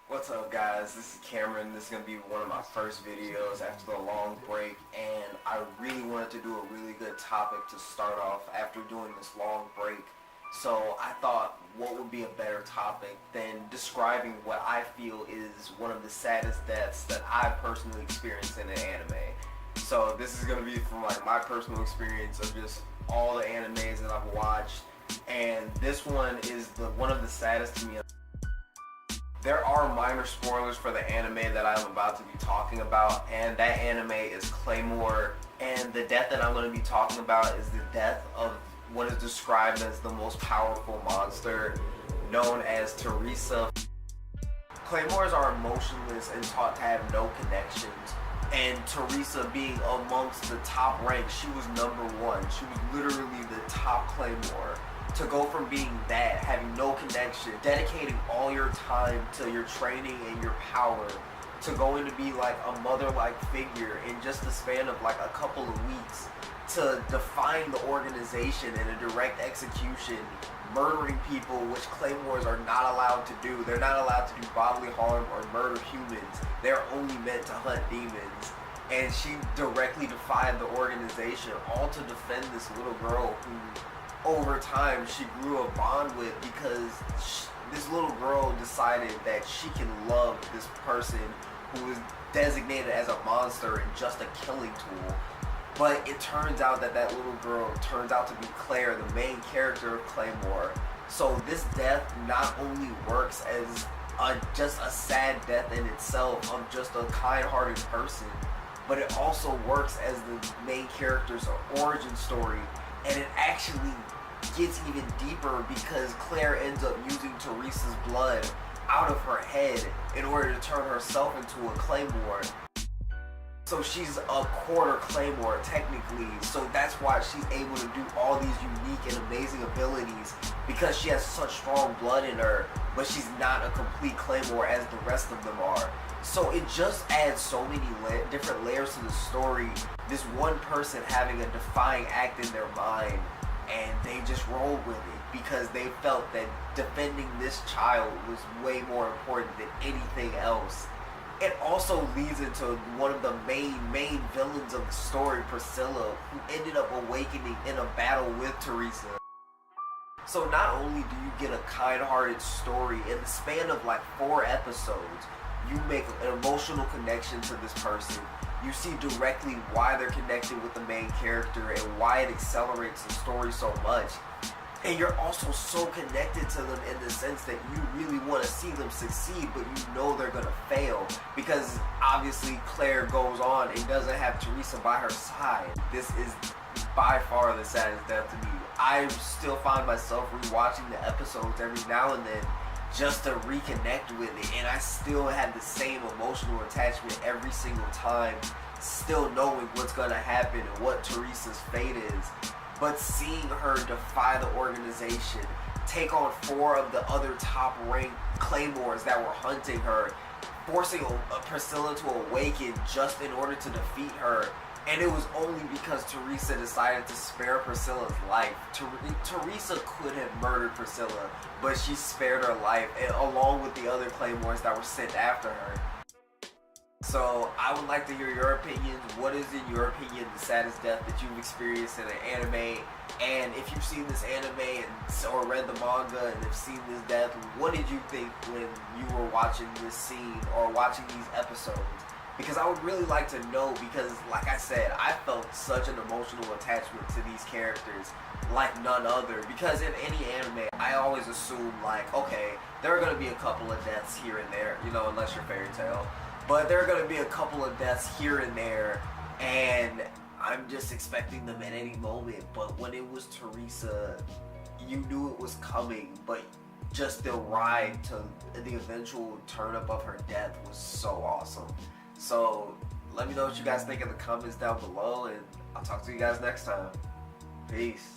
What's up, guys? This is Cameron. This is going to be one of my first videos after the long break, and I really wanted to do a really good topic to start off after doing this long break. So I thought, what would be a better topic than describing what I feel is one of the saddest deaths that I've personally experienced in an anime. So this is going to be from like my personal experience of just all the animes that I've watched, and this one is one of the saddest to me. There are minor spoilers for the anime that I'm about to be talking about, and that anime is Claymore, and the death that I'm going to be talking about is the death of what is described as the most powerful monster, known as Teresa. Claymores are emotionless and taught to have no connections, and Teresa being amongst the top rank, she was number one. She was literally the top Claymore. To go from being that, having no connection, dedicating all your time to your training and your power, to going to be like a mother-like figure in just the span of like a couple of weeks, to define the organization in a direct execution, murdering people, which Claymores are not allowed to do. They're not allowed to do bodily harm or murder humans. They're only meant to hunt demons. And she directly defied the organization, all to defend this little girl who over time she grew a bond with, because this little girl decided that she can love this person who is designated as a monster and just a killing tool. But it turns out that that little girl turns out to be Claire, the main character of Claymore. So this death not only works as just a sad death in itself of just a kind-hearted person, but it also works as the main character's origin story. And it actually gets even deeper because Claire ends up using Teresa's blood out of her head in order to turn herself into a Claymore. So she's a quarter Claymore technically, so that's why she's able to do all these unique and amazing abilities, because she has such strong blood in her, but she's not a complete Claymore as the rest of them are. So it just adds so many different layers to the story. This one person having a defying act in their mind, and they just rolled with it because they felt that defending this child was way more important than anything else. It also leads into one of the main villains of the story, Priscilla, who ended up awakening in a battle with Teresa. So not only do you get a kind-hearted story in the span of like 4 episodes, you make an emotional connection to this person. You see directly why they're connected with the main character and why it accelerates the story so much. And you're also so connected to them in the sense that you really want to see them succeed, but you know they're going to fail. Because obviously Claire goes on and doesn't have Teresa by her side. This is by far the saddest death to me. I still find myself rewatching the episodes every now and then just to reconnect with it, and I still had the same emotional attachment every single time, still knowing what's going to happen and what Teresa's fate is. But seeing her defy the organization, take on 4 of the other top-ranked Claymores that were hunting her, forcing Priscilla to awaken just in order to defeat her. And it was only because Teresa decided to spare Priscilla's life. Teresa could have murdered Priscilla, but she spared her life, along with the other Claymores that were sent after her. So I would like to hear your opinions. What is, in your opinion, the saddest death that you've experienced in an anime? And if you've seen this anime or read the manga and have seen this death, what did you think when you were watching this scene or watching these episodes? Because I would really like to know, because like I said, I felt such an emotional attachment to these characters like none other. Because in any anime, I always assume like, okay, there are going to be a couple of deaths here and there, you know, unless you're Fairy Tail. But there are going to be a couple of deaths here and there, and I'm just expecting them at any moment. But when it was Teresa, you knew it was coming, but just the ride to the eventual turn up of her death was so awesome. So let me know what you guys think in the comments down below, and I'll talk to you guys next time. Peace.